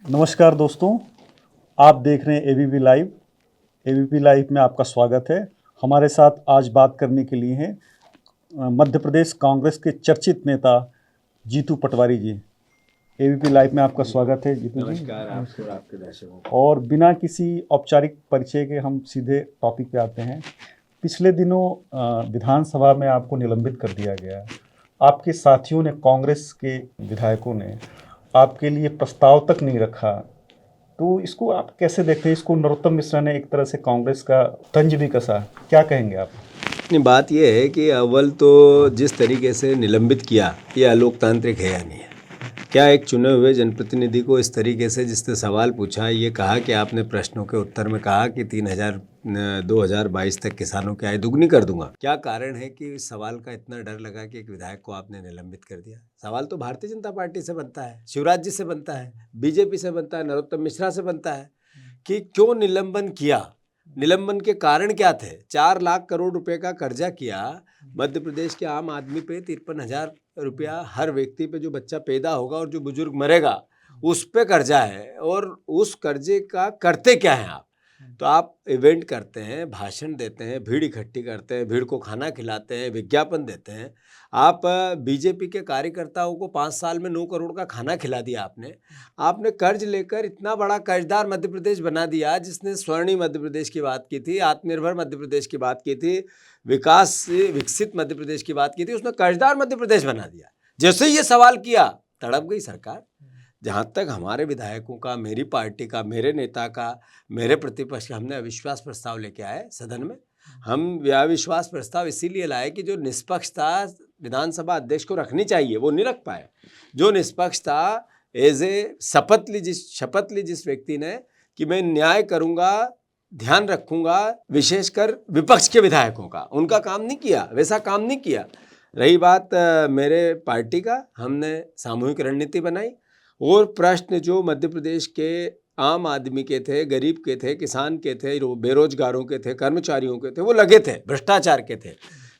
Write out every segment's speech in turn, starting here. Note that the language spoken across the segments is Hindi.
नमस्कार दोस्तों, आप देख रहे हैं एबीपी लाइव। एबीपी लाइव में आपका स्वागत है। हमारे साथ आज बात करने के लिए हैं मध्य प्रदेश कांग्रेस के चर्चित नेता जीतू पटवारी जी। एबीपी लाइव में आपका स्वागत है जीतू जी। नमस्कार आपको और आपके दर्शकों को। और बिना किसी औपचारिक परिचय के हम सीधे टॉपिक पे आते हैं। पिछले दिनों विधानसभा में आपको निलंबित कर दिया गया। आपके साथियों ने, कांग्रेस के विधायकों ने आपके लिए प्रस्ताव तक नहीं रखा, तो इसको आप कैसे देखते हैं? इसको नरोत्तम मिश्रा ने एक तरह से कांग्रेस का तंज भी कसा, क्या कहेंगे आप? नहीं, बात यह है कि अव्वल तो जिस तरीके से निलंबित किया ये अलोकतांत्रिक है या नहीं है। क्या एक चुने हुए जनप्रतिनिधि को इस तरीके से जिसने सवाल पूछा, ये कहा कि आपने प्रश्नों के उत्तर में कहा कि 2022 तक किसानों की आय दुगनी कर दूंगा। क्या कारण है कि इस सवाल का इतना डर लगा कि एक विधायक को आपने निलंबित कर दिया? सवाल तो भारतीय जनता पार्टी से बनता है, शिवराज जी से बनता है, बीजेपी से बनता है, नरोत्तम मिश्रा से बनता है कि क्यों निलंबन किया, निलंबन के कारण क्या थे। 4 लाख करोड़ रुपए का कर्जा किया मध्य प्रदेश के आम आदमी पे, 53,000 रुपया हर व्यक्ति पे, जो बच्चा पैदा होगा और जो बुजुर्ग मरेगा उस पे कर्जा है। और उस कर्जे का करते क्या हैं आप? तो आप इवेंट करते हैं, भाषण देते हैं, भीड़ इकट्ठी करते हैं, भीड़ को खाना खिलाते हैं, विज्ञापन देते हैं। आप बीजेपी के कार्यकर्ताओं को 5 साल में 9 करोड़ का खाना खिला दिया आपने कर्ज लेकर इतना बड़ा कर्जदार मध्य प्रदेश बना दिया, जिसने स्वर्णिम मध्य प्रदेश की बात की थी, आत्मनिर्भर मध्य प्रदेश की बात की थी, विकास से विकसित मध्य प्रदेश की बात की थी, उसने कर्जदार मध्य प्रदेश बना दिया। जैसे ही ये सवाल किया तड़प गई सरकार। जहाँ तक हमारे विधायकों का, मेरी पार्टी का, मेरे नेता का, मेरे प्रतिपक्ष का, हमने अविश्वास प्रस्ताव लेके आए सदन में। हम अविश्वास प्रस्ताव इसीलिए लाए कि जो निष्पक्षता विधानसभा अध्यक्ष को रखनी चाहिए वो नहीं रख पाए। जो निष्पक्षता एज ए शपथ ली जिस व्यक्ति ने कि मैं न्याय करूंगा, ध्यान रखूंगा, विशेषकर विपक्ष के विधायकों का, उनका काम नहीं किया, वैसा काम नहीं किया। रही बात मेरे पार्टी का, हमने सामूहिक रणनीति बनाई और प्रश्न जो मध्य प्रदेश के आम आदमी के थे, गरीब के थे, किसान के थे, बेरोजगारों के थे, कर्मचारियों के थे, वो लगे थे, भ्रष्टाचार के थे।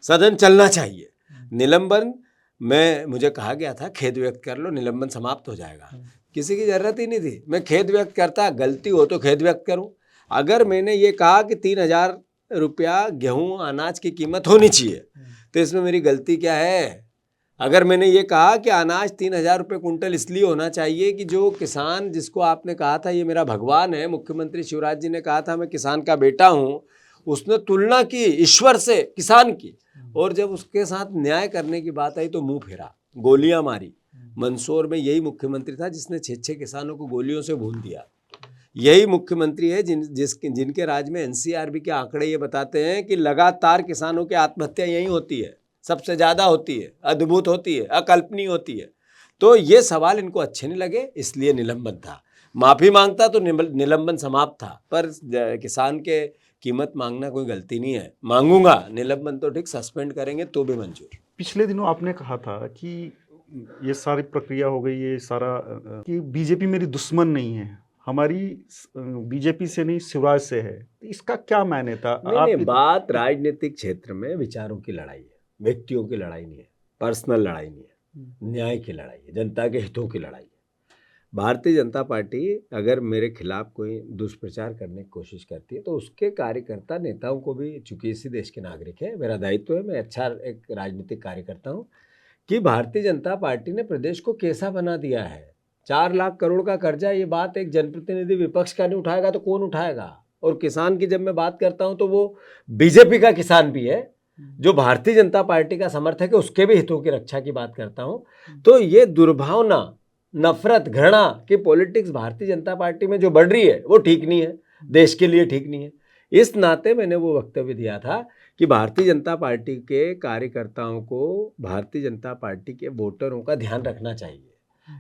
सदन चलना चाहिए। निलंबन में मुझे कहा गया था खेद व्यक्त कर लो, निलंबन समाप्त हो जाएगा। किसी की जरूरत ही नहीं थी। मैं खेद व्यक्त करता, गलती हो तो खेद व्यक्त करूं। अगर मैंने ये कहा कि 3,000 रुपया गेहूं अनाज की कीमत होनी चाहिए, तो इसमें मेरी गलती क्या है? अगर मैंने ये कहा कि अनाज 3,000 रुपये कुंटल इसलिए होना चाहिए कि जो किसान, जिसको आपने कहा था ये मेरा भगवान है, मुख्यमंत्री शिवराज जी ने कहा था मैं किसान का बेटा हूँ, उसने तुलना की ईश्वर से किसान की, और जब उसके साथ न्याय करने की बात आई तो मुंह फेरा, गोलियां मारी। मंदसौर में यही मुख्यमंत्री था जिसने 6 किसानों को गोलियों से भून दिया। यही मुख्यमंत्री है जिनके राज्य में एनसीआरबी के आंकड़े ये बताते हैं कि लगातार किसानों की आत्महत्या यही होती है, सबसे ज़्यादा होती है, अद्भुत होती है, अकल्पनीय होती है। तो ये सवाल इनको अच्छे नहीं लगे, इसलिए निलंबन था। माफ़ी मांगता तो निलंबन समाप्त था, पर किसान के कीमत मांगना कोई गलती नहीं है। मांगूंगा निलंबन तो ठीक, सस्पेंड करेंगे तो भी मंजूर। पिछले दिनों आपने कहा था कि ये सारी प्रक्रिया हो गई, ये सारा कि बीजेपी मेरी दुश्मन नहीं है, हमारी बीजेपी से नहीं शिवराज से है। इसका क्या मायने था? नहीं, बात राजनीतिक क्षेत्र में विचारों की लड़ाई है, व्यक्तियों की लड़ाई नहीं है, पर्सनल लड़ाई नहीं है, न्याय की लड़ाई है, जनता के हितों की लड़ाई है। भारतीय जनता पार्टी अगर मेरे खिलाफ कोई दुष्प्रचार करने की कोशिश करती है तो उसके कार्यकर्ता नेताओं को भी, चूंकि इसी देश के नागरिक है, मेरा दायित्व है, मैं अच्छा एक राजनीतिक कार्यकर्ता हूँ, कि भारतीय जनता पार्टी ने प्रदेश को कैसा बना दिया है। 4 लाख करोड़ का कर्जा, ये बात एक जनप्रतिनिधि विपक्ष का नहीं उठाएगा तो कौन उठाएगा? और किसान की जब मैं बात करता हूं तो वो बीजेपी का किसान भी है, जो भारतीय जनता पार्टी का समर्थक है, उसके भी हितों की रक्षा की बात करता हूं। तो ये दुर्भावना, नफरत, घृणा की पॉलिटिक्स भारतीय जनता पार्टी में जो बढ़ रही है वो ठीक नहीं है, देश के लिए ठीक नहीं है। इस नाते मैंने वो वक्तव्य दिया था कि भारतीय जनता पार्टी के कार्यकर्ताओं को, भारतीय जनता पार्टी के वोटरों का ध्यान रखना चाहिए।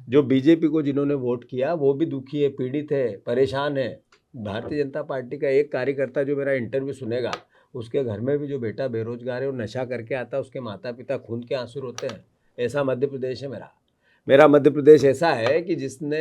जो बीजेपी को जिन्होंने वोट किया वो भी दुखी है, पीड़ित है, परेशान है। भारतीय जनता पार्टी का एक कार्यकर्ता जो मेरा इंटरव्यू सुनेगा, उसके घर में भी जो बेटा बेरोजगार है और नशा करके आता है, उसके माता पिता खून के आंसू रोते हैं। ऐसा मध्य प्रदेश है मेरा मध्य प्रदेश ऐसा है कि जिसने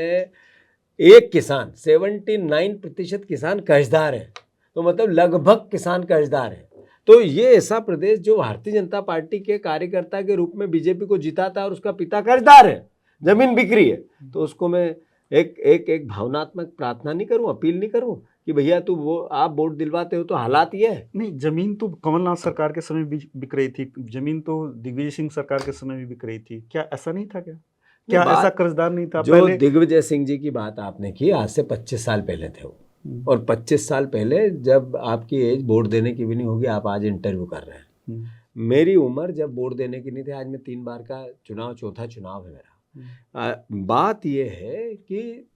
एक किसान, 79% किसान कर्जदार है, तो मतलब लगभग किसान कर्जदार है। तो ये ऐसा प्रदेश जो भारतीय जनता पार्टी के कार्यकर्ता के रूप में बीजेपी को जिताता है और उसका पिता कर्जदार है, जमीन बिक रही है, तो उसको मैं एक भावनात्मक प्रार्थना नहीं करूं, अपील नहीं करूं कि भैया तू वो आप वोट दिलवाते हो तो हालात ये है। नहीं, जमीन तो कमलनाथ सरकार के समय भी बिक रही थी, जमीन तो दिग्विजय सिंह सरकार के समय भी बिक रही थी, क्या ऐसा नहीं था? क्या ऐसा कर्जदार नहीं था जो पहले? दिग्विजय सिंह जी की बात आपने की, आज से 25 साल पहले थे वो, और 25 साल पहले जब आपकी एज वोट देने की भी नहीं होगी, आप आज इंटरव्यू कर रहे हैं। मेरी उम्र जब वोट देने की नहीं थी, आज मैं 3 बार का चुनाव, चौथा चुनाव है मेरा। बात ये है कि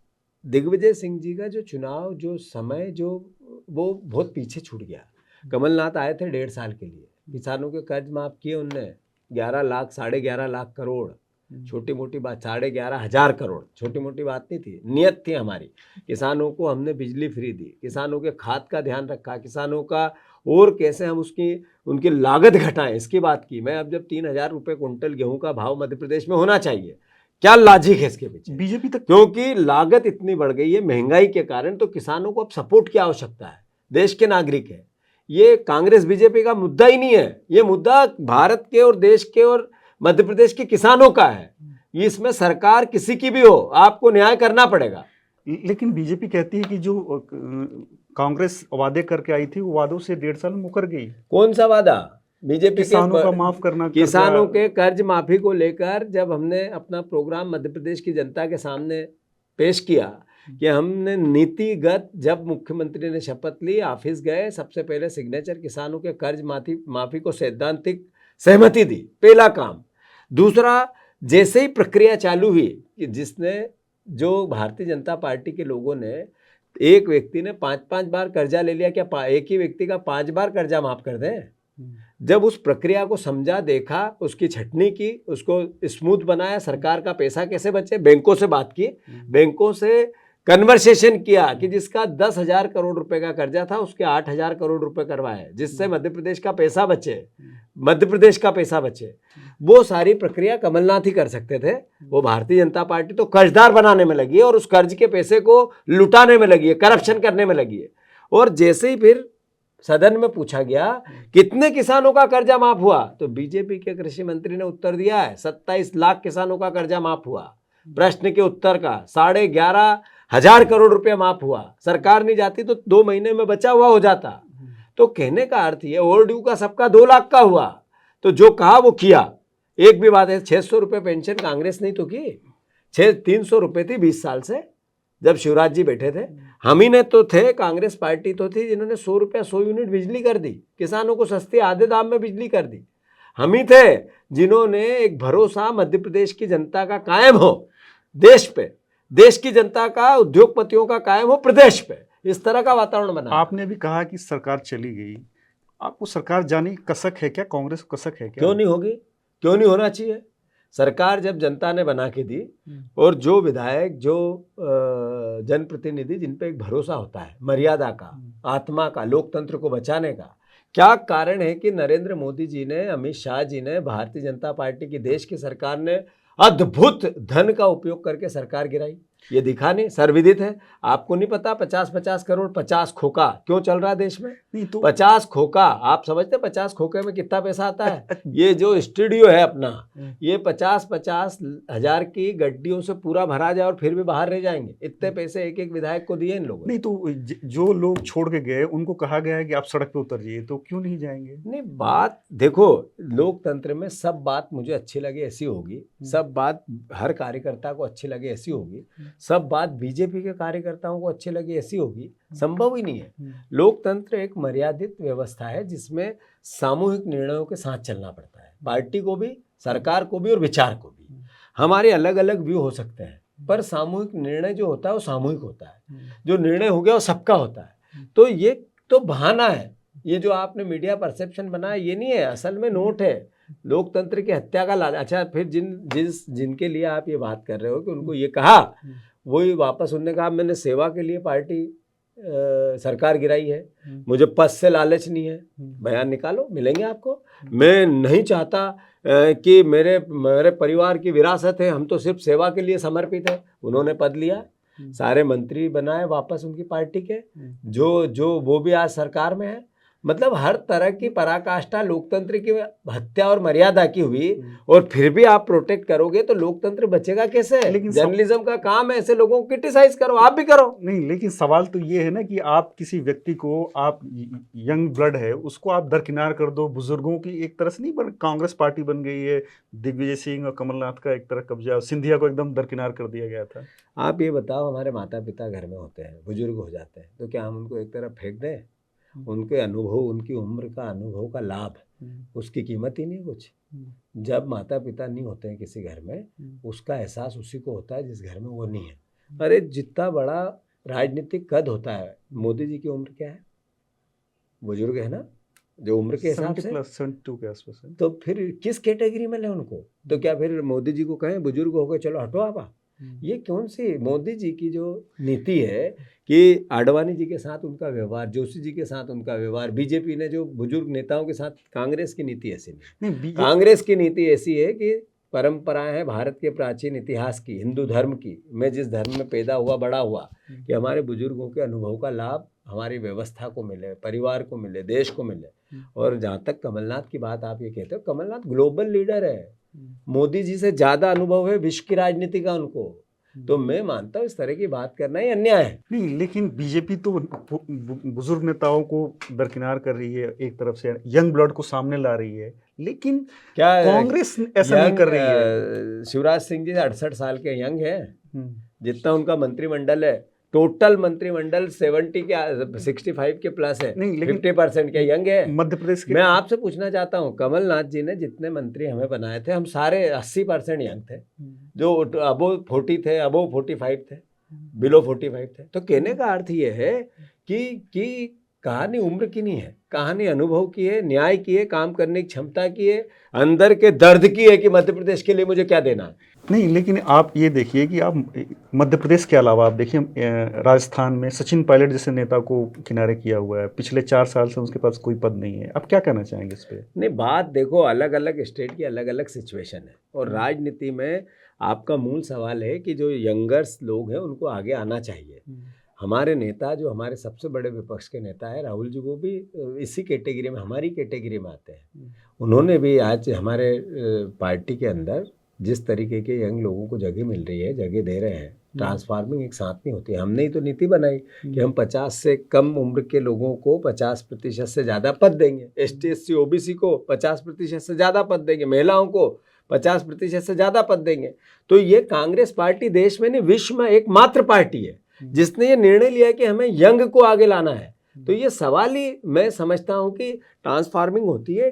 दिग्विजय सिंह जी का जो चुनाव, जो समय, जो वो बहुत पीछे छूट गया। कमलनाथ आए थे 1.5 साल के लिए, किसानों के कर्ज माफ किए उनने, 11 लाख 11.5 लाख करोड़, छोटी मोटी बात, 11,500 करोड़ छोटी मोटी बात नहीं थी, नियत थी हमारी। किसानों को हमने बिजली फ्री दी, किसानों के खाद का ध्यान रखा, किसानों का और कैसे हम उनकी लागत घटाएं इसकी बात की। मैं अब जब 3,000 रुपये कुंटल गेहूं का भाव मध्य प्रदेश में होना चाहिए, क्या लॉजिक है इसके पीछे? बीजेपी तक, क्योंकि लागत इतनी बढ़ गई है महंगाई के कारण, तो किसानों को अब सपोर्ट की आवश्यकता है, देश के नागरिक है। ये कांग्रेस बीजेपी का मुद्दा ही नहीं है, ये मुद्दा भारत के और देश के और मध्य प्रदेश के किसानों का है। इसमें सरकार किसी की भी हो, आपको न्याय करना पड़ेगा। लेकिन बीजेपी कहती है कि जो कांग्रेस वादे करके आई थी, वो वादों से 1.5 साल में मुकर गई। कौन सा वादा? बीजेपी किसानों का माफ करना, किसानों के कर्ज माफी को लेकर जब हमने अपना प्रोग्राम मध्य प्रदेश की जनता के सामने पेश किया कि हमने नीतिगत, जब मुख्यमंत्री ने शपथ ली, ऑफिस गए, सबसे पहले सिग्नेचर किसानों के कर्ज माफी को सैद्धांतिक सहमति दी, पहला काम। दूसरा, जैसे ही प्रक्रिया चालू हुई कि जिसने, जो भारतीय जनता पार्टी के लोगों ने, एक व्यक्ति ने 5-5 बार कर्जा ले लिया, क्या एक ही व्यक्ति का 5 बार कर्जा माफ कर दें? जब उस प्रक्रिया को समझा, देखा, उसकी छटनी की, उसको स्मूथ बनाया, सरकार का पैसा कैसे बचे, बैंकों से बात की, बैंकों से कन्वर्सेशन किया कि जिसका 10,000 करोड़ रुपए का कर्जा था उसके 8,000 करोड़ रुपए करवाए, जिससे मध्य प्रदेश का पैसा बचे, मध्य प्रदेश का पैसा बचे। वो सारी प्रक्रिया कमलनाथ ही कर सकते थे। वो भारतीय जनता पार्टी तो कर्जदार बनाने में लगी है और उस कर्ज के पैसे को लुटाने में लगी है, करप्शन करने में लगी है। और जैसे ही फिर सदन में पूछा गया कितने किसानों का कर्जा माफ हुआ, तो बीजेपी के कृषि मंत्री ने उत्तर दिया है 27 लाख किसानों का कर्जा माफ हुआ। प्रश्न के उत्तर का 11,500 करोड़ रुपया माफ हुआ। सरकार नहीं जाती तो 2 महीने में बचा हुआ हो जाता। तो कहने का अर्थ ये, ओवरड्यू का सबका 2 लाख का हुआ, तो जो कहा वो किया। एक भी बात है, 600 रुपये पेंशन कांग्रेस नहीं तो की, 300 रुपये थी 20 साल से, जब शिवराज जी बैठे थे। हम ही ने तो थे, कांग्रेस पार्टी तो थी जिन्होंने 100 रुपया 100 यूनिट बिजली कर दी, किसानों को सस्ती आधे दाम में बिजली कर दी। हम ही थे जिन्होंने एक भरोसा मध्य प्रदेश की जनता का कायम हो देश पे, देश की जनता का, उद्योगपतियों का कायम हो प्रदेश पे, इस तरह का वातावरण बना। आपने भी कहा कि सरकार चली गई, आपको सरकार जाने की कसक है क्या? कांग्रेस को कसक है क्या? क्यों नहीं होगी, क्यों नहीं होना चाहिए? सरकार जब जनता ने बना के दी, और जो विधायक, जो जनप्रतिनिधि जिन पे एक भरोसा होता है, मर्यादा का, आत्मा का, लोकतंत्र को बचाने का, क्या कारण है कि नरेंद्र मोदी जी ने, अमित शाह जी ने, भारतीय जनता पार्टी की देश की सरकार ने अद्भुत धन का उपयोग करके सरकार गिराई? ये दिखा नहीं, सर्वविदित है। आपको नहीं पता 50-50 करोड़ 50 खोखा क्यों चल रहा है देश में? नहीं तो 50 खोखा, आप समझते 50 खोखे में कितना पैसा आता है? ये जो स्टूडियो है अपना, ये 50-50 हजार की गड्डियों से पूरा भरा जाए और फिर भी बाहर रह जाएंगे। इतने पैसे एक एक विधायक को दिए इन लोगों ने। नहीं तो जो लोग छोड़ के गए उनको कहा गया है कि आप सड़क पे उतर जाइए, तो क्यों नहीं जाएंगे? नहीं, बात देखो, लोकतंत्र में सब बात मुझे अच्छी लगे ऐसी होगी, सब बात हर कार्यकर्ता को अच्छी लगे ऐसी होगी, सब बात बीजेपी के कार्यकर्ताओं को अच्छी लगी ऐसी होगी? संभव ही नहीं है। लोकतंत्र एक मर्यादित व्यवस्था है जिसमें सामूहिक निर्णयों के साथ चलना पड़ता है, पार्टी को भी, सरकार को भी और विचार को भी। हमारे अलग अलग व्यू हो सकते हैं, पर सामूहिक निर्णय जो होता है वो सामूहिक होता है, जो निर्णय हो गया वो सबका होता है। तो ये तो बहाना है, ये जो आपने मीडिया परसेप्शन बनाया ये नहीं है, असल में नोट है लोकतंत्र की हत्या का लाल। अच्छा, फिर जिनके लिए आप ये बात कर रहे हो कि उनको ये कहा, वही वापस उन्होंने कहा मैंने सेवा के लिए पार्टी सरकार गिराई है, मुझे पद से लालच नहीं है। बयान निकालो, मिलेंगे आपको। मैं नहीं चाहता कि मेरे परिवार की विरासत है, हम तो सिर्फ सेवा के लिए समर्पित है। उन्होंने पद लिया, सारे मंत्री बनाए वापस उनकी पार्टी के, जो वो भी आज सरकार में है। मतलब हर तरह की पराकाष्ठा लोकतंत्र की हत्या और मर्यादा की हुई, और फिर भी आप प्रोटेक्ट करोगे तो लोकतंत्र बचेगा कैसे? लेकिन जर्नलिज्म का काम है ऐसे लोगों को क्रिटिसाइज करो, आप भी करो। नहीं, लेकिन सवाल तो ये है ना कि आप किसी व्यक्ति को, आप यंग ब्लड है उसको आप दरकिनार कर दो। बुजुर्गों की एक तरह से नहीं बन, कांग्रेस पार्टी बन गई है, दिग्विजय सिंह और कमलनाथ का एक तरह कब्जा, सिंधिया को एकदम दरकिनार कर दिया गया था। आप ये बताओ, हमारे माता पिता घर में होते हैं, बुजुर्ग हो जाते हैं, तो क्या हम उनको एक तरफ फेंक दें? उनके अनुभव, उनकी उम्र का अनुभव का लाभ, उसकी कीमत ही नहीं कुछ। जब माता पिता नहीं होते हैं किसी घर में, उसका एहसास उसी को होता है जिस घर में वो नहीं है। अरे जितना बड़ा राजनीतिक कद होता है, मोदी जी की उम्र क्या है? बुजुर्ग है ना, जो उम्र के हिसाब से 72 के आसपास है। तो फिर किस कैटेगरी में ले उनको? तो क्या फिर मोदी जी को कहें बुजुर्ग हो गए चलो हटो आप? ये कौन सी मोदी जी की जो नीति है कि आडवाणी जी के साथ उनका व्यवहार, जोशी जी के साथ उनका व्यवहार, बीजेपी ने जो बुजुर्ग नेताओं के साथ, कांग्रेस की नीति ऐसी नहीं। कांग्रेस की नीति ऐसी है कि परंपराएं हैं भारत के प्राचीन इतिहास की, हिंदू धर्म की, मैं जिस धर्म में पैदा हुआ बड़ा हुआ, कि हमारे बुजुर्गों के अनुभव का लाभ हमारी व्यवस्था को मिले, परिवार को मिले, देश को मिले। और जहाँ तक कमलनाथ की बात आप ये कहते हो, कमलनाथ ग्लोबल लीडर है, मोदी जी से ज़्यादा अनुभव है विश्व की राजनीति का उनको। तो मैं मानता हूँ इस तरह की बात करना ही अन्याय है। नहीं, लेकिन बीजेपी तो बुजुर्ग नेताओं को दरकिनार कर रही है, एक तरफ से यंग ब्लड को सामने ला रही है, लेकिन क्या कांग्रेस ऐसा नहीं कर रही है? शिवराज सिंह जी 68 साल के यंग है, जितना उनका मंत्रिमंडल है, टोटल मंत्रिमंडल 65 के प्लस है, 50% के यंग है। मध्य प्रदेश के मैं आपसे पूछना चाहता हूँ, कमलनाथ जी ने जितने मंत्री हमें बनाए थे, हम सारे 80% यंग थे, जो अबो 40 थे, अबो 45 थे, बिलो 45 थे। तो कहने का अर्थ ये है कि कहानी उम्र की नहीं है, कहानी अनुभव की है, न्याय की है, काम करने की क्षमता की है, अंदर के दर्द की है कि मध्य प्रदेश के लिए मुझे क्या देना है। नहीं, लेकिन आप ये देखिए कि आप मध्य प्रदेश के अलावा आप देखिए राजस्थान में सचिन पायलट जैसे नेता को किनारे किया हुआ है, पिछले 4 साल से उसके पास कोई पद नहीं है। आप क्या कहना चाहेंगे इस पे? नहीं, बात देखो, अलग अलग स्टेट की अलग अलग सिचुएशन है, और राजनीति में आपका मूल सवाल है कि जो यंगर्स लोग हैं उनको आगे आना चाहिए। हमारे नेता, जो हमारे सबसे बड़े विपक्ष के नेता है राहुल जी, वो भी इसी कैटेगरी में, हमारी कैटेगरी में आते हैं। उन्होंने भी आज हमारे पार्टी के अंदर जिस तरीके के यंग लोगों को जगह मिल रही है, जगह दे रहे हैं। ट्रांसफार्मिंग एक साथ नहीं होती। हमने ही तो नीति बनाई कि हम 50 से कम उम्र के लोगों को 50% से ज़्यादा पद देंगे, ST SC OBC को 50% से ज़्यादा पद देंगे, महिलाओं को 50% से ज़्यादा पद देंगे। तो ये कांग्रेस पार्टी देश में नहीं, विश्व में एकमात्र पार्टी है जिसने ये निर्णय लिया कि हमें यंग को आगे लाना है। तो ये सवाल ही, मैं समझता हूँ कि ट्रांसफार्मिंग होती है,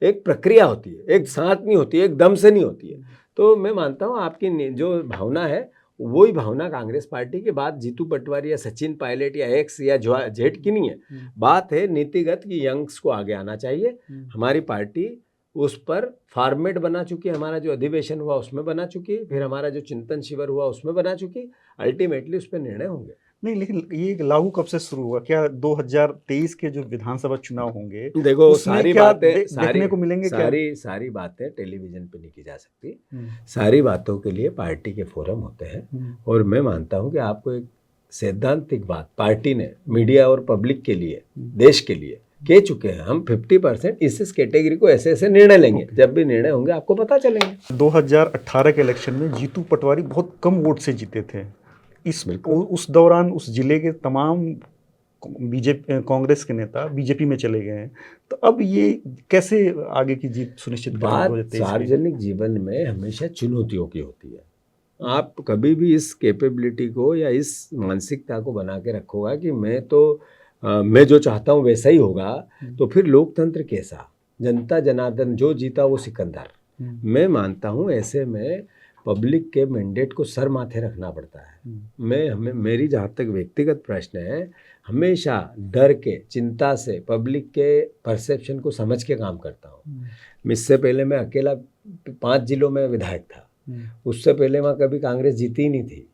एक प्रक्रिया होती है, एक साथ नहीं होती है, एक दम से नहीं होती है। तो मैं मानता हूँ आपकी जो भावना है वही भावना कांग्रेस पार्टी की। बात जीतू पटवारी या सचिन पायलट या एक्स या जेड की नहीं है, बात है नीतिगत कि यंग्स को आगे आना चाहिए। हमारी पार्टी उस पर फॉर्मेट बना चुकी है, हमारा जो अधिवेशन हुआ उसमें बना चुकी है, फिर हमारा जो चिंतन शिविर हुआ उसमें बना चुकी, अल्टीमेटली उस पर निर्णय होंगे। नहीं, लेकिन ये लागू कब से शुरू हुआ? क्या 2023 के जो विधानसभा चुनाव होंगे, देखो सारी बातें देखने को मिलेंगे? सारी बातें टेलीविजन पे नहीं की जा सकती। सारी बातों के लिए पार्टी के फोरम होते हैं, और मैं मानता हूं कि आपको एक सैद्धांतिक बात पार्टी ने मीडिया और पब्लिक के लिए, देश के लिए कह चुके हैं। हम 50% इस कैटेगरी को ऐसे ऐसे निर्णय लेंगे, जब भी निर्णय होंगे आपको पता चलेंगे। 2018 के इलेक्शन में जीतू पटवारी बहुत कम वोट से जीते थे। उस दौरान उस जिले के तमाम बीजेपी कांग्रेस के नेता बीजेपी में चले गए हैं। तो अब ये कैसे आगे की जीत सुनिश्चित करेंगे? सार्वजनिक जीवन में हमेशा चुनौतियों की होती है। आप कभी भी इस कैपेबिलिटी को या इस मानसिकता को बना के रखोगा कि मैं जो चाहता हूँ वैसा ही होगा, तो फिर लोकतंत्र कैसा? जनता जनार्दन जो जीता वो सिकंदर। मैं मानता हूँ ऐसे में पब्लिक के मैंडेट को सर माथे रखना पड़ता है। मेरी जहाँ तक व्यक्तिगत प्रश्न है, हमेशा डर के, चिंता से पब्लिक के परसेप्शन को समझ के काम करता हूँ। इससे पहले मैं अकेला 5 जिलों में विधायक था, उससे पहले वहाँ कभी कांग्रेस जीती ही नहीं थी,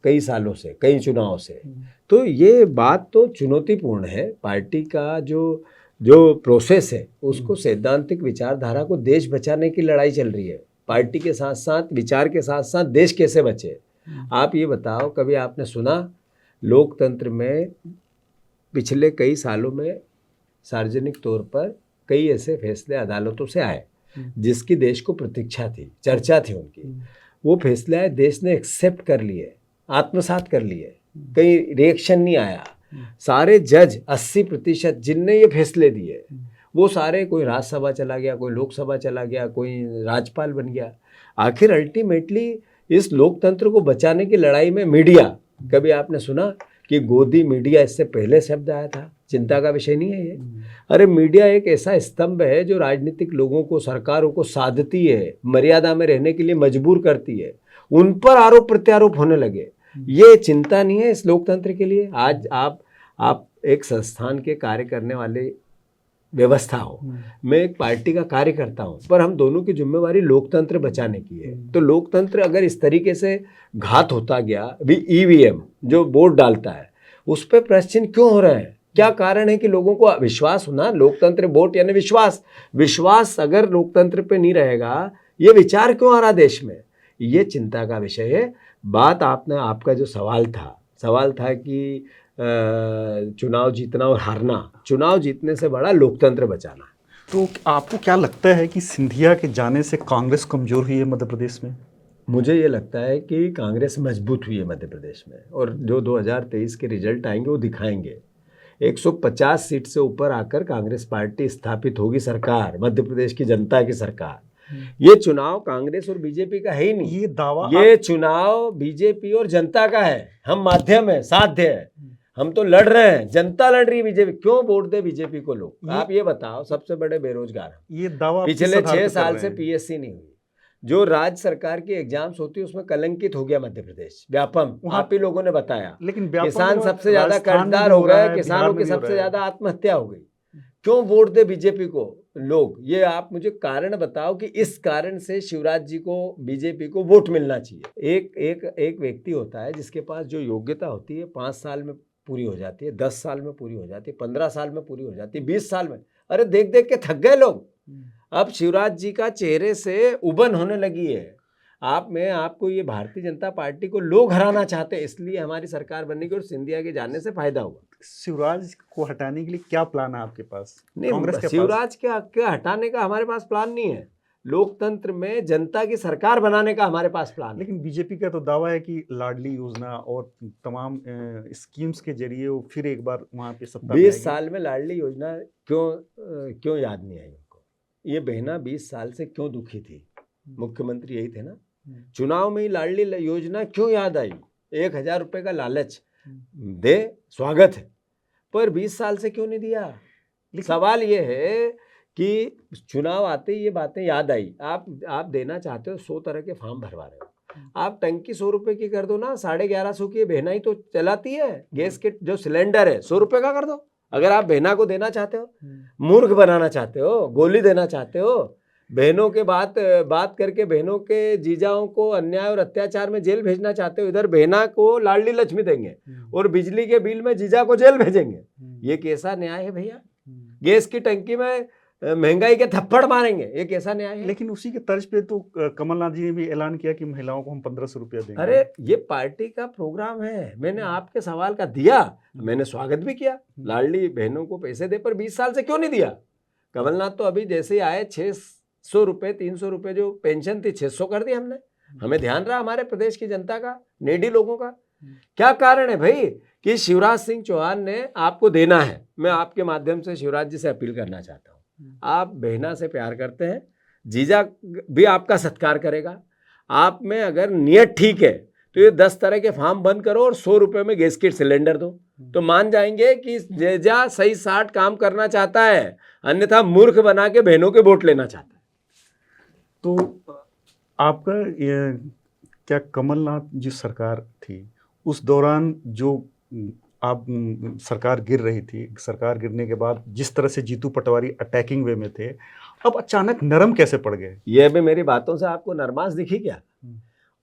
कई सालों से, कई चुनाव से। तो ये बात तो चुनौतीपूर्ण है। पार्टी का जो प्रोसेस है उसको, सैद्धांतिक विचारधारा को, देश बचाने की लड़ाई चल रही है। पार्टी के साथ साथ, विचार के साथ साथ देश कैसे बचे? आप ये बताओ, कभी आपने सुना लोकतंत्र में पिछले कई सालों में सार्वजनिक तौर पर कई ऐसे फैसले अदालतों से आए जिसकी देश को प्रतीक्षा थी, चर्चा थी उनकी, वो फैसले आए, देश ने एक्सेप्ट कर लिए, आत्मसात कर लिए, कहीं रिएक्शन नहीं आया। सारे जज 80% जिनने ये फैसले दिए वो सारे, कोई राज्यसभा चला गया, कोई लोकसभा चला गया, कोई राज्यपाल बन गया। आखिर अल्टीमेटली इस लोकतंत्र को बचाने की लड़ाई में मीडिया, कभी आपने सुना कि गोदी मीडिया, इससे पहले शब्द आया था? चिंता का विषय नहीं है ये। अरे मीडिया एक ऐसा स्तंभ है जो राजनीतिक लोगों को, सरकारों को साधती है, मर्यादा में रहने के लिए मजबूर करती है, उन पर आरोप प्रत्यारोप होने लगे। ये चिंता नहीं है इस लोकतंत्र के लिए? आज आप एक संस्थान के कार्य करने वाले व्यवस्था हो, मैं एक पार्टी का कार्य करता हूं, पर हम दोनों की जिम्मेवारी लोकतंत्र बचाने की है। तो लोकतंत्र अगर इस तरीके से घात होता गया, भी ईवीएम जो वोट डालता है उस पर प्रश्न क्यों हो रहे हैं? क्या कारण है कि लोगों को विश्वास होना, लोकतंत्र वोट यानी विश्वास अगर लोकतंत्र पे नहीं रहेगा, ये विचार क्यों आ रहा देश में? ये चिंता का विषय है। बात आपका जो सवाल था कि चुनाव जीतना और हारना, चुनाव जीतने से बड़ा लोकतंत्र बचाना। तो आपको क्या लगता है कि सिंधिया के जाने से कांग्रेस कमजोर हुई है मध्य प्रदेश में? मुझे ये लगता है कि कांग्रेस मजबूत हुई है मध्य प्रदेश में, और जो 2023 के रिजल्ट आएंगे वो दिखाएंगे। 150 सीट से ऊपर आकर कांग्रेस पार्टी स्थापित होगी, सरकार, मध्य प्रदेश की जनता की सरकार। ये चुनाव कांग्रेस और बीजेपी का है ही नहीं, ये दावा ये चुनाव बीजेपी और जनता का है। हम माध्यम है, साध्य है, हम तो लड़ रहे हैं, जनता लड़ रही है बीजेपी। क्यों वोट दे बीजेपी को लोग? आप ये बताओ। सबसे बड़े बेरोजगार हैं, ये दावा पिछले 6 साल से पीएससी नहीं हुई, जो राज्य सरकार की एग्जाम्स होती है उसमें कलंकित हो गया मध्य प्रदेश, व्यापम। आप ही लोगों ने बताया। लेकिन किसान सबसे ज्यादा कर्जदार हो गए, किसानों की सबसे ज्यादा आत्महत्या हो गई। क्यों वोट दे बीजेपी को लोग? ये आप मुझे कारण बताओ कि इस कारण से शिवराज जी को, बीजेपी को वोट मिलना चाहिए। एक व्यक्ति होता है जिसके पास जो योग्यता होती है 5 साल में पूरी हो जाती है, 10 साल में पूरी हो जाती है, 15 साल में पूरी हो जाती है, 20 साल में। अरे देख देख के थक गए लोग। अब शिवराज जी का चेहरे से उबन होने लगी है। आपको ये भारतीय जनता पार्टी को लोग हराना चाहते हैं, इसलिए हमारी सरकार बनने की और सिंधिया के जाने से फायदा होगा। शिवराज को हटाने के लिए क्या प्लान है आपके पास? नहीं, कांग्रेस के शिवराज क्या हटाने का हमारे पास प्लान नहीं है। लोकतंत्र में जनता की सरकार बनाने का हमारे पास प्लान है। लेकिन बीजेपी का तो दावा है कि लाडली योजना और तमाम स्कीम्स के जरिए वो फिर एक बार वहाँ पे सत्ता 20 साल में लाडली योजना क्यों याद नहीं आई उनको? ये बहना 20 साल से क्यों दुखी थी? मुख्यमंत्री यही थे ना। चुनाव में ही लाडली योजना क्यों याद आई? 1000 रुपये का लालच दे, स्वागत है, पर 20 साल से क्यों नहीं दिया? सवाल ये है कि चुनाव आते ही ये बातें याद आई। आप देना चाहते हो, 100 तरह के फॉर्म भरवा रहे हो। आप टंकी 100 रुपये की कर दो ना, 1150 की बहना ही तो चलाती है। गैस के जो सिलेंडर है 100 रुपये का कर दो। अगर आप बहना को देना चाहते हो, मूर्ख बनाना चाहते हो, गोली देना चाहते हो, बहनों के बात करके बहनों के जीजाओं को अन्याय और अत्याचार में जेल भेजना चाहते हो, इधर बहना को लाडली लक्ष्मी देंगे और बिजली के बिल में जीजा को जेल भेजेंगे। ये कैसा न्याय है भैया? गैस की टंकी में महंगाई के थप्पड़ मारेंगे, ये कैसा न्याय है? लेकिन उसी के तर्ज पे तो कमलनाथ जी ने भी ऐलान किया कि महिलाओं को हम 1500 रुपया देंगे। अरे ये पार्टी का प्रोग्राम है। मैंने आपके सवाल का दिया, मैंने स्वागत भी किया, लाडली बहनों को पैसे दे, पर 20 साल से क्यों नहीं दिया? कमलनाथ तो अभी जैसे ही आए 600 रुपये, 300 रुपये जो पेंशन थी 600 कर दी हमने। हमें ध्यान रहा हमारे प्रदेश की जनता का, नेडी लोगों का। क्या कारण है भाई कि शिवराज सिंह चौहान ने आपको देना है? मैं आपके माध्यम से शिवराज जी से अपील करना चाहता हूँ, आप बहना से प्यार करते हैं, जीजा भी आपका सत्कार करेगा। आप में अगर नियत ठीक है तो ये 10 तरह के फार्म बंद करो और 100 रुपये में गैस किट सिलेंडर दो, तो मान जाएंगे कि जीजा सही 60 काम करना चाहता है, अन्यथा मूर्ख बना के बहनों के वोट लेना चाहता है। तो आपका क्या कमलनाथ जी सरकार थी उस दौरान जो आप सरकार गिर रही थी, सरकार गिरने के बाद जिस तरह से जीतू पटवारी अटैकिंग वे में थे, अब अचानक नरम कैसे पड़ गए? ये भी मेरी बातों से आपको नरमाश दिखी क्या?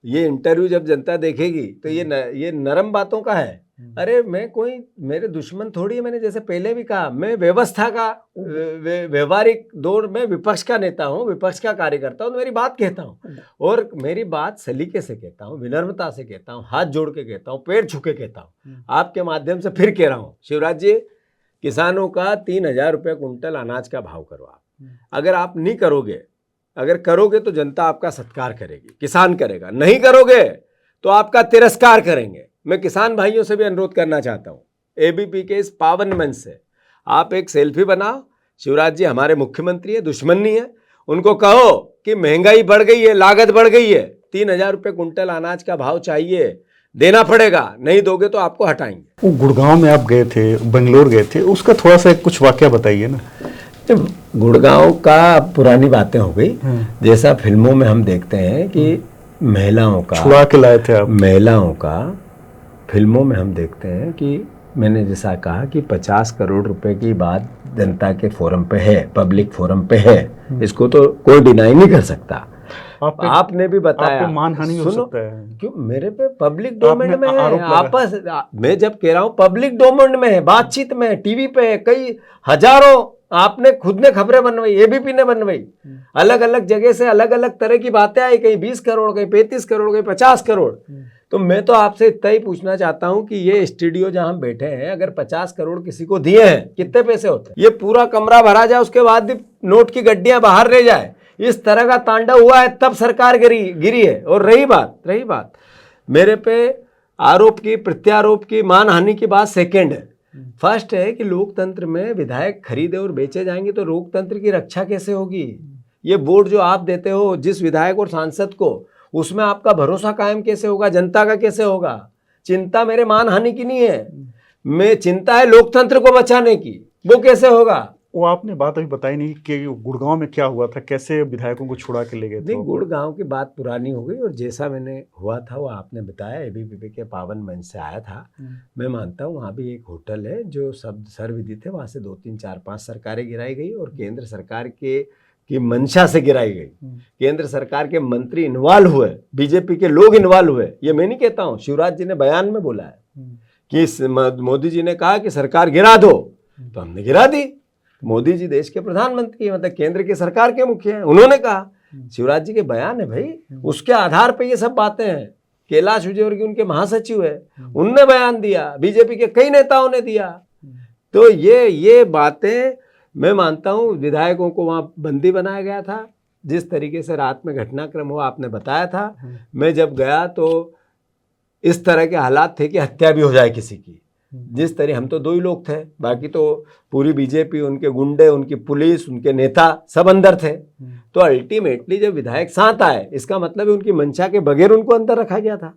ये इंटरव्यू जब जनता देखेगी तो ये नरम बातों का है। अरे मैं कोई मेरे दुश्मन थोड़ी है। मैंने जैसे पहले भी कहा, मैं व्यवस्था का व्यवहारिक दौर में विपक्ष का नेता हूँ, विपक्ष का कार्यकर्ता हूँ, तो मेरी बात कहता हूँ और मेरी बात सलीके से कहता हूँ, विनम्रता से कहता हूँ, हाथ जोड़ के कहता हूँ, पैर छू के कहता हूँ। आपके माध्यम से फिर कह रहा हूँ, शिवराज जी किसानों का 3,000 रुपये कुंटल अनाज का भाव करो आप। अगर आप नहीं करोगे, अगर करोगे तो जनता आपका सत्कार करेगी, किसान करेगा, नहीं करोगे तो आपका तिरस्कार करेंगे। मैं किसान भाइयों से भी अनुरोध करना चाहता हूँ, एबीपी के इस पावन मंच से आप एक सेल्फी बनाओ, शिवराज जी हमारे मुख्यमंत्री है, दुश्मन नहीं है, उनको कहो कि महंगाई बढ़ गई है, लागत बढ़ गई है, 3,000 रुपये कुंटल अनाज का भाव चाहिए, देना पड़ेगा, नहीं दोगे तो आपको हटाएंगे। वो गुड़गांव में आप गए थे, बेंगलोर गए थे, उसका थोड़ा सा कुछ वाकया बताइए ना। गुड़गांव का पुरानी बातें हो गई, जैसा फिल्मों में हम देखते हैं कि महिलाओं का छुड़ा के लाए थे आप। महिलाओं का फिल्मों में हम देखते हैं कि मैंने जैसा कहा कि 50 करोड़ रुपए की बात जनता के फोरम पे है, पब्लिक फोरम पे है, इसको तो कोई डिनाई नहीं कर सकता। आपने भी बताया, मानहानि हो सकता है, क्यों मेरे पे पब्लिक डोमेन में है, आपस मैं जब कह रहा हूँ पब्लिक डोमेन में है, बातचीत में है, टीवी पे है, कई हजारों आपने खुद ने खबरें बनवाई, एबीपी ने बनवाई, अलग अलग जगह से अलग अलग तरह की बातें आई, कहीं 20 करोड़, कहीं 35 करोड़, कहीं 50 करोड़। तो मैं तो आपसे इतना ही पूछना चाहता हूं कि ये स्टूडियो जहां हम बैठे हैं, अगर 50 करोड़ किसी को दिए हैं, कितने पैसे होते हैं? ये पूरा कमरा भरा जाए, उसके बाद भी नोट की गड्डियां बाहर रह जाए, इस तरह का तांडव हुआ है, तब सरकार गिरी है। और रही बात मेरे पे आरोप की, प्रत्यारोप की, मानहानि की बात सेकेंड है। फर्स्ट है कि लोकतंत्र में विधायक खरीदे और बेचे जाएंगे तो लोकतंत्र की रक्षा कैसे होगी? ये वोट जो आप देते हो जिस विधायक और सांसद को, उसमें आपका भरोसा कायम कैसे होगा, जनता का कैसे होगा? चिंता मेरे मानहानि की नहीं है, मैं चिंता है लोकतंत्र को बचाने की, वो कैसे होगा? वो आपने बात अभी बताई नहीं कि गुड़गांव में क्या हुआ था, कैसे विधायकों को छुड़ा के ले गए थे? नहीं, गुड़गांव की बात पुरानी हो गई, और जैसा मैंने हुआ था वो आपने बताया, एबीपी के पावन मंच से आया था। मैं मानता हूँ वहाँ भी एक होटल है जो सब सर्वविदित है, वहाँ से 2, 3, 4, 5 सरकारें गिराई गई और केंद्र सरकार की मंशा से गिराई गई। केंद्र सरकार के मंत्री इन्वॉल्व हुए, बीजेपी के लोग इन्वॉल्व हुए, ये मैं नहीं कहता हूँ, शिवराज जी ने बयान में बोला है कि मोदी जी ने कहा कि सरकार गिरा दो, तो हमने गिरा दी। मोदी जी देश के प्रधानमंत्री है, मतलब केंद्र की सरकार के मुखिया हैं, उन्होंने कहा, शिवराज जी के बयान है भाई, उसके आधार पे ये सब बातें हैं। कैलाश विजयवर्गीय उनके महासचिव है, उनने बयान दिया, बीजेपी के कई नेताओं ने दिया। तो ये बातें मैं मानता हूँ, विधायकों को वहाँ बंदी बनाया गया था, जिस तरीके से रात में घटनाक्रम हुआ आपने बताया था। मैं जब गया तो इस तरह के हालात थे कि हत्या भी हो जाए किसी की, जिस तरह, हम तो 2 ही लोग थे, बाकी तो पूरी बीजेपी, उनके गुंडे, उनकी पुलिस, उनके नेता सब अंदर थे। तो अल्टीमेटली जब विधायक साथ आए, इसका मतलब है उनकी मंशा के बगैर उनको अंदर रखा गया था।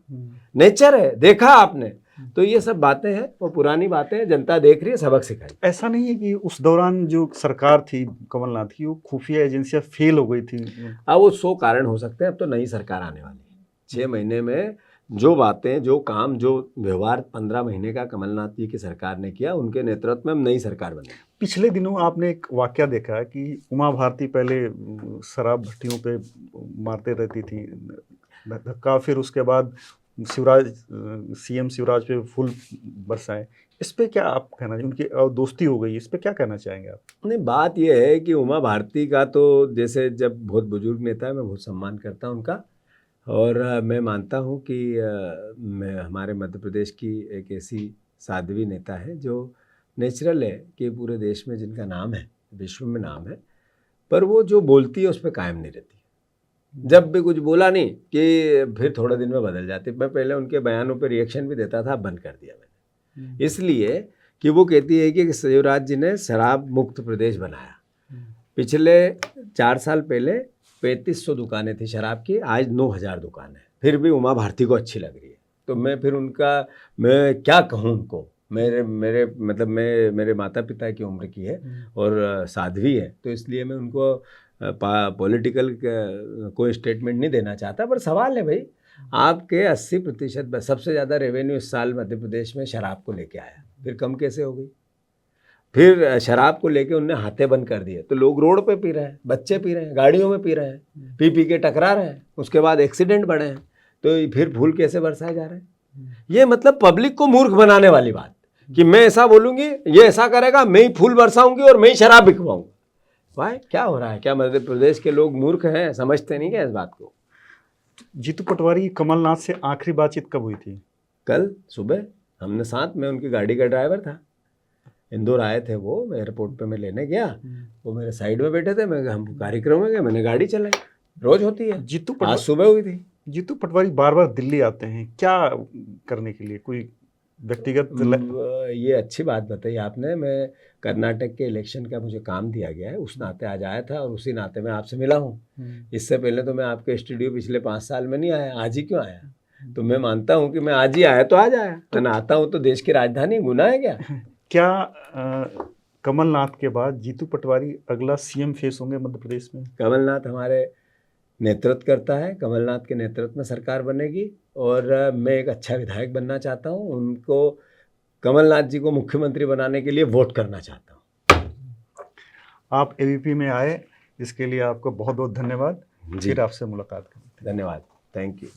नेचर है, देखा आपने। तो ये सब बातें हैं, वो पुरानी बातें हैं, जनता देख रही है, सबक सिखाई। ऐसा नहीं है कि उस दौरान जो सरकार थी कमलनाथ की, वो खुफिया एजेंसियां फेल हो गई थी? अब वो 100 कारण हो सकते हैं, अब तो नई सरकार आने वाली है। 6 महीने में जो बातें, जो काम, जो व्यवहार 15 महीने का कमलनाथ जी की सरकार ने किया, उनके नेतृत्व में हम नई सरकार बनी। पिछले दिनों आपने एक वाकया देखा कि उमा भारती पहले शराब भट्टियों पे मारते रहती थी धक्का, फिर उसके बाद सीएम शिवराज पे फूल बरसाए। इस पे क्या आप कहना चाहिए? उनकी दोस्ती हो गई, इस पे क्या कहना चाहेंगे आप? नहीं, बात यह है कि उमा भारती का तो जैसे, जब बहुत बुजुर्ग नेता है, मैं बहुत सम्मान करता हूँ उनका, और मैं मानता हूँ कि हमारे मध्य प्रदेश की एक ऐसी साध्वी नेता है जो नेचुरल है कि पूरे देश में जिनका नाम है, विश्व में नाम है, पर वो जो बोलती है उस पर कायम नहीं रहती। जब भी कुछ बोला नहीं कि फिर थोड़े दिन में बदल जाती। मैं पहले उनके बयानों पर रिएक्शन भी देता था, बंद कर दिया मैंने, इसलिए कि वो कहती है कि शिवराज जी ने शराब मुक्त प्रदेश बनाया। पिछले 4 साल पहले 3500 दुकानें थी शराब की, आज 9000 दुकानें, फिर भी उमा भारती को अच्छी लग रही है। तो मैं फिर उनका, मैं क्या कहूँ उनको, मेरे माता पिता की उम्र की है और साध्वी है, तो इसलिए मैं उनको पॉलिटिकल कोई स्टेटमेंट नहीं देना चाहता। पर सवाल है भाई, आपके 80% सबसे ज़्यादा रेवेन्यू इस साल मध्य प्रदेश में शराब को लेके आया, फिर कम कैसे हो गई? फिर शराब को लेके उनने हाथे बंद कर दिए, तो लोग रोड पे पी रहे हैं, बच्चे पी रहे हैं, गाड़ियों में पी रहे हैं, पी के टकरा रहे हैं, उसके बाद एक्सीडेंट बढ़े हैं, तो फिर फूल कैसे बरसाए जा रहे हैं? ये मतलब पब्लिक को मूर्ख बनाने वाली बात कि मैं ऐसा बोलूँगी, ये ऐसा करेगा, मैं ही फूल बरसाऊंगी और मैं ही शराब बिकवाऊंगा। भाई क्या हो रहा है? क्या मध्य प्रदेश के लोग मूर्ख हैं, समझते नहीं क्या इस बात को? जीतू पटवारी कमलनाथ से आखिरी बातचीत कब हुई थी? कल सुबह, हमने साथ में, उनकी गाड़ी का ड्राइवर था, इंदौर आए थे वो, एयरपोर्ट पे मैं लेने गया, वो मेरे साइड में बैठे थे, मैं हम कार्यक्रम में गए, मैंने गाड़ी चलाई, रोज होती है, आज सुबह हुई थी। जीतू पटवारी बार बार दिल्ली आते हैं, क्या करने के लिए? कोई व्यक्तिगत ये अच्छी बात बताई आपने। मैं कर्नाटक के इलेक्शन का मुझे काम दिया गया है, उस नाते आज आया था और उसी नाते मैं आपसे मिला हूँ। इससे पहले तो मैं आपके स्टूडियो पिछले 5 साल में नहीं आया, आज ही क्यों आया? तो मैं मानता हूँ कि मैं आज ही आया तो आज आया, मैं आता हूँ तो देश की राजधानी, गुनाह है क्या? क्या कमलनाथ के बाद जीतू पटवारी अगला सीएम फेस होंगे मध्य प्रदेश में? कमलनाथ हमारे नेतृत्व करता है, कमलनाथ के नेतृत्व में सरकार बनेगी और मैं एक अच्छा विधायक बनना चाहता हूँ, उनको कमलनाथ जी को मुख्यमंत्री बनाने के लिए वोट करना चाहता हूँ। आप एबीपी में आए, इसके लिए आपको बहुत बहुत धन्यवाद। फिर आपसे मुलाकात करेंगे। धन्यवाद, थैंक यू।